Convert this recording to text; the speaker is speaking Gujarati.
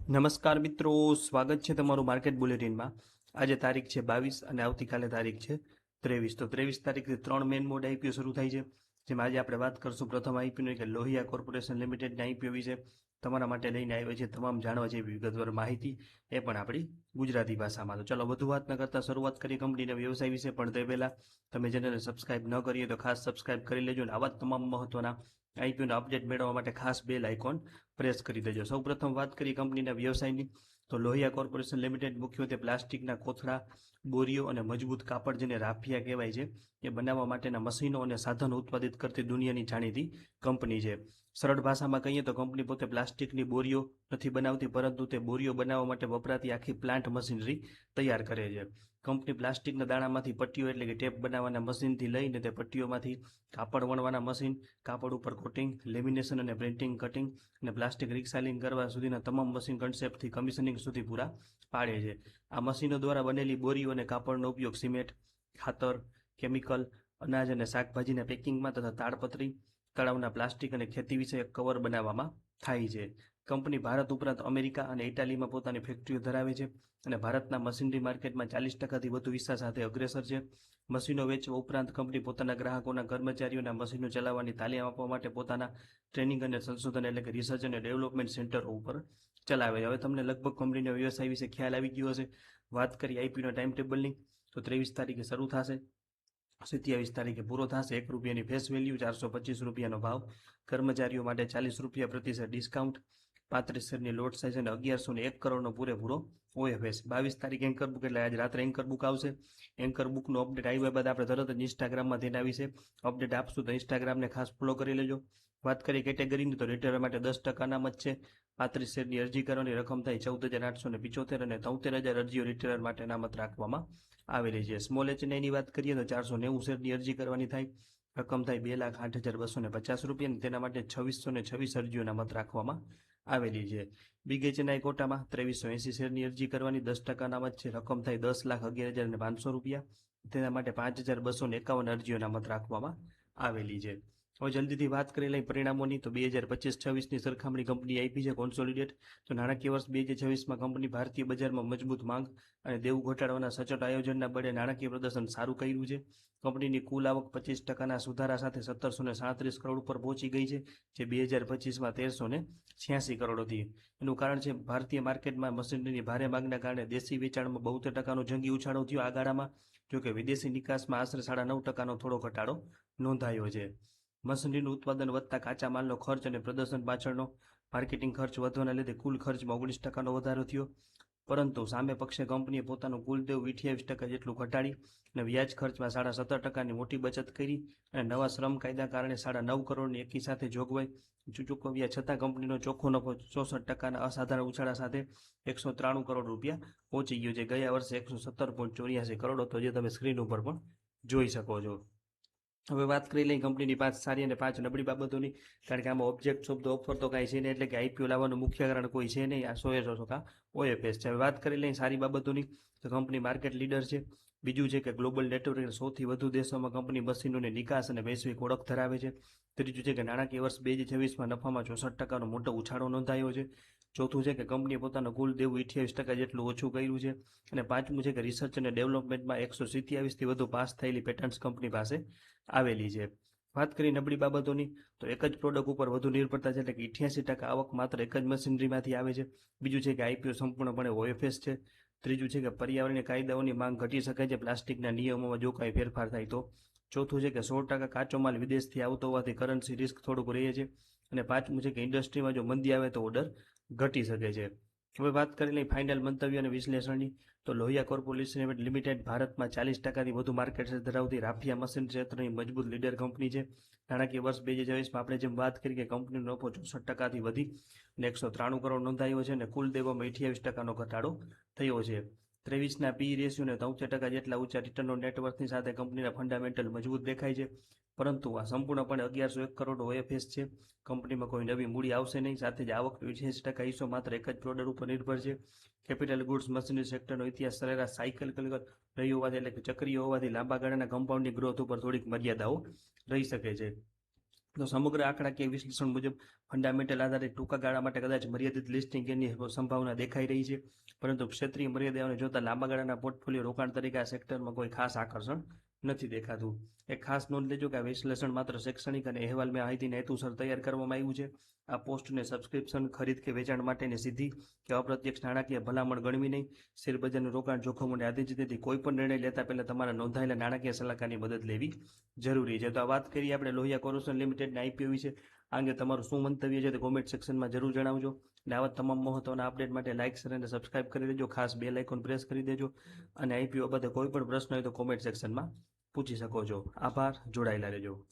નમસ્કાર મિત્રો, સ્વાગત છે તમારું માર્કેટ બુલેટિનમાં। આજે તારીખ છે 22 અને આવતીકાલે તારીખ છે 23। તો 23 તારીખથી 3 મેઇન મોડ આઈપીઓ શરૂ થાય છે, જેમાં આજે આપણે વાત કરશું પ્રથમ આઈપીઓની કે લોહિયા કોર્પોરેશન લિમિટેડના આઈપીઓ વિશે। તમારા માટે લઈને આવ્યા છે તમામ જાણવા જેવી વિગતવાર માહિતી, એ પણ આપણી ગુજરાતી ભાષામાં। તો ચલો વધુ વાત ન કરતા શરૂઆત કરીએ કંપનીના વ્યવસાય વિશે। પણ તે પહેલા તમે ચેનલને સબસ્ક્રાઇબ ન કરીએ તો ખાસ સબસ્ક્રાઇબ કરી લેજો, અને આવા જ તમામ મહત્વના આઈપીઓના અપડેટ મેળવવા માટે ખાસ બેલ આઇકોન પ્રેસ કરી દેજો। સૌપ્રથમ વાત કરીએ કંપનીના વ્યવસાયની, તો લોહિયા કોર્પોરેશન લિમિટેડ મુખ્યત્વે પ્લાસ્ટિકના કોથળા, બોરીઓ અને મજબૂત કાપડ, જેને રાફિયા કહેવાય છે, એ બનાવવા માટેના મશીનો અને સાધનો ઉત્પાદિત કરતી દુનિયાની જાણીતી કંપની છે। સરળ ભાષામાં કહીએ તો કંપની પોતે પ્લાસ્ટિકની બોરીઓ નથી બનાવતી, પરંતુ તે બોરીઓ બનાવવા માટે વપરાતી આખી પ્લાન્ટ મશીનરી તૈયાર કરે છે। કંપની પ્લાસ્ટિકના દાણામાંથી પટ્ટીઓ એટલે કે ટેપ બનાવવાના મશીનથી લઈને તે પટ્ટીઓમાંથી કાપડ વણવાના મશીન, કાપડ ઉપર કોટિંગ, લેમિનેશન અને પ્રિન્ટિંગ, કટિંગ અને પ્લાસ્ટિક રિસાયકલિંગ કરવા સુધીના તમામ મશીન કન્સેપ્ટથી કમિશનિંગ સુધી પૂરા પાડે છે। આ મશીનો દ્વારા બનેલી બોરીઓ અને કાપડનો ઉપયોગ સિમેન્ટ, ખાતર, કેમિકલ, અનાજ અને શાકભાજીના પેકિંગમાં તથા તાડપત્રી, તળાવના પ્લાસ્ટિક અને ખેતી વિષયક કવર બનાવવામાં થાય છે। કંપની ભારત ઉપરાંત અમેરિકા અને ઇટાલીમાં પોતાની ફેક્ટરીઓ ધરાવે છે અને ભારતના મશીનરી માર્કેટમાં 40%થી વધુ હિસ્સા સાથે અગ્રેસર છે। મશીનો વેચવા ઉપરાંત કંપની પોતાના ગ્રાહકોના કર્મચારીઓના મશીનો ચલાવવાની તાલીમ આપવા માટે પોતાના ટ્રેનિંગ અને સંશોધન એટલે કે રિસર્ચ અને ડેવલપમેન્ટ સેન્ટરો ઉપર ચલાવે છે। હવે તમને લગભગ કંપનીના વ્યવસાય વિશે ખ્યાલ આવી ગયો હશે। વાત કરી આઈપીઓના ટાઈમ ટેબલની, તો 23 તારીખે શરૂ થશે, 27 તારીખે પૂરો થશે। ₹1ની ફેસ વેલ્યુ, ₹425નો ભાવ, કર્મચારીઓ માટે ₹40 પ્રતિ શેર ડિસ્કાઉન્ટ, 35 શેરની લોટ સાઇઝ અને 1101 કરોડનો પૂરેપૂરો ઓએફએસ। 22 તારીખે એન્કર બુક એટલે આજે રાત્રે એન્કર બુક આવશે। એન્કર બુકનો અપડેટ આવ્યા બાદ આપણે તરત જ ઇન્સ્ટાગ્રામમાં તેના વિશે અપડેટ આપશું, તો ઇન્સ્ટાગ્રામને ખાસ ફોલો કરી લેજો। વાત કરીએ કેટેગરીની, તો રિટેલર માટે 10% અનામત છે। 35 શેરની અરજી કરવાની રકમ થાય 14,875 અને 73,000 અરજીઓ રિટેલર માટે અનામત રાખવામાં આવેલી છે। સ્મોલ એચએનઆઈની વાત કરીએ તો 490 શેરની અરજી કરવાની થાય, રકમ થાય ₹2,08,250 અને તેના માટે 2626 અરજીઓ અનામત રાખવામાં આવેલી છે। બિગ એચએનઆઈ કોટામાં 2380 શેરની અરજી કરવાની, 10% અનામત છે, રકમ થાય ₹10,11,500, તેના માટે 5251 અરજીઓ અનામત રાખવામાં આવેલી છે। હવે જલ્દીથી વાત કરી લઈ પરિણામોની, તો 2025-26ની સરખામણી કંપની આપી છે કોન્સોલિડેટ। તો નાણાકીય વર્ષ 2026માં કંપની ભારતીય બજારમાં મજબૂત માંગ અને દેવું ઘટાડવાના સચોટ આયોજનના બળે નાણાકીય પ્રદર્શન સારું કર્યું છે। કંપનીની કુલ આવક 25%ના સુધારા સાથે 1737 કરોડ ઉપર પહોંચી ગઈ છે, જે 2025માં 1386 કરોડ હતી। એનું કારણ છે ભારતીય માર્કેટમાં મશીનરીની ભારે માંગના કારણે દેશી વેચાણમાં 72%નો જંગી ઉછાળો થયો આ ગાળામાં, જોકે વિદેશી નિકાસમાં આશરે 9.5%નો થોડો ઘટાડો નોંધાયો છે। મશીનરીનું ઉત્પાદન વધતા કાચા માલનો ખર્ચ અને પ્રદર્શન પાછળનો માર્કેટિંગ ખર્ચ વધવાના લીધે કુલ ખર્ચમાં 19%નો વધારો થયો, પરંતુ સામે પક્ષે કંપનીએ પોતાનું કુલ દેવું 28% જેટલું ઘટાડી અને વ્યાજ ખર્ચમાં 17.5%ની મોટી બચત કરી અને નવા શ્રમ કાયદા કારણે 9.5 કરોડની એકી સાથે જોગવાઈ ચૂકવ્યા છતાં કંપનીનો ચોખ્ખો નફો 64%ના અસાધારણ ઉછાળા સાથે ₹193 કરોડ પહોંચી ગયો છે। ગયા વર્ષે 117.84 કરોડ હતો, જે તમે સ્ક્રીન ઉપર પણ જોઈ શકો છો। હવે વાત કરી લઈ કંપનીની 5 સારી અને 5 નબળી બાબતોની, કારણ કે આમાં ઓબ્જેક્ટ ઓફ ધ ઓફર તો કાંઈ છે નહીં, એટલે કે આઈપીઓ લાવવાનું મુખ્ય કારણ કોઈ છે નહીં, આ 100% ઓએફએસ છે। હવે વાત કરી લઈ સારી બાબતોની, તો કંપની માર્કેટ લીડર છે। બીજું છે કે ગ્લોબલ નેટવર્ક, સૌથી વધુ દેશોમાં કંપની મશીનોની નિકાસ અને વૈશ્વિક ઓળખ ધરાવે છે। ત્રીજું છે કે નાણાકીય વર્ષ 2026માં નફામાં 64%નો મોટો ઉછાળો નોંધાયો છે। ચોથું છે કે કંપનીએ પોતાનું કુલ દેવું 28% જેટલું ઓછું કર્યું છે। અને પાંચમું છે કે રિસર્ચ અને ડેવલપમેન્ટમાં 127થી વધુ પાસ થયેલી પેટન્ટ્સ કંપની પાસે આવેલી છે। વાત કરી નબળી બાબતોની, તો એક જ પ્રોડક્ટ ઉપર વધુ નિર્ભરતા છે, એટલે કે 88% આવક માત્ર એક જ મશીનરીમાંથી આવે છે। બીજું છે કે આઈપીઓ સંપૂર્ણપણે ઓએફએસ છે। ત્રીજું છે કે પર્યાવરણીય કાયદાઓની માંગ ઘટી શકે છે પ્લાસ્ટિકના નિયમોમાં જો કાંઈ ફેરફાર થાય તો। ચોથું છે કે 100% કાચો માલ વિદેશથી આવતો હોવાથી કરન્સી રિસ્ક થોડુંક રહે છે। અને પાંચમું છે કે ઇન્ડસ્ટ્રીમાં જો મંદી આવે તો ઓર્ડર ઘટી શકે છે। હવે વાત કરી લઈ ફાઇનલ મંતવ્ય અને વિશ્લેષણની, તો લોહિયા કોર્પોરેશન લિમિટેડ ભારતમાં 40%થી વધુ માર્કેટ શેર ધરાવતી રાફિયા મશીન ક્ષેત્રની મજબૂત લીડર કંપની છે। નાણાકીય વર્ષ 2024માં આપણે જેમ વાત કરી કે કંપનીનો નફો 64%થી વધી અને 193 કરોડ નોંધાયો છે અને કુલ દેવામાં 28%નો ઘટાડો થયો છે। 23ના પી રેશિયો અને 73% જેટલા ઊંચા રિટર્ન ઓન નેટવર્થની સાથે કંપનીના ફંડામેન્ટલ મજબૂત દેખાય છે, પરંતુ આ સંપૂર્ણપણે 1101 કરોડ ઓએફએસ છે। કંપનીમાં કોઈ નવી મૂડી આવશે નહીં, સાથે જ આવક 88% હિસ્સો માત્ર એક જ પ્રોડક્ટ ઉપર નિર્ભર છે। કેપિટલ ગુડ્સ મશીનરી સેક્ટરનો ઇતિહાસ સરેરાશ સાયકલ રહ્યો હોવાથી, એટલે કે ચક્રીય હોવાથી લાંબા ગાળાના કમ્પાઉન્ડિંગ ગ્રોથ ઉપર થોડીક મર્યાદાઓ રહી શકે છે। તો સમગ્ર આંકડાકીય વિશ્લેષણ મુજબ ફંડામેન્ટલ આધારિત ટૂંકા ગાળા માટે કદાચ મર્યાદિત લિસ્ટિંગ ગેઇનની સંભાવના દેખાઈ રહી છે, પરંતુ ક્ષેત્રીય મર્યાદાઓને જોતા લાંબા ગાળાના પોર્ટફોલિયો રોકાણ તરીકે આ સેક્ટરમાં કોઈ ખાસ આકર્ષણ નથી દેખાતું. એક ખાસ નોંધ લેજો કે આ વિશ્લેષણ માત્ર શૈક્ષણિક અને અહેવાલ માહિતીના હેતુસર તૈયાર કરવામાં આવ્યું છે. આ પોસ્ટને સબસ્ક્રિપ્શન, ખરીદ કે વેચાણ માટેની સીધી કે અપ્રત્યક્ષ નાણાકીય ભલામણ ગણવી નહીં. શેરબજારનું રોકાણ જોખમોને આધીન છે, તેથી કોઈ પણ નિર્ણય લેતા પહેલા તમારા નોંધાયેલા નાણાકીય સલાહકારની મદદ લેવી જરૂરી છે. તો આ વાત કરીએ આપણે લોહિયા કોર્પોરેશન લિમિટેડના આઈપીઓ વિશે. આ અંગે તમારું શું મંતવ્ય છે તે કોમેન્ટ સેક્શનમાં જરૂર જણાવજો. અને આવા તમામ મહત્વના અપડેટ માટે લાઇક, શેર અને સબસ્ક્રાઇબ કરી દેજો. ખાસ બેલ આઇકોન પ્રેસ કરી દેજો. અને આઈપીઓ બાબતે કોઈ પણ પ્રશ્ન હોય તો કોમેન્ટ સેક્શનમાં પૂછી શકો છો. આભાર. જોડાયેલા રહેજો.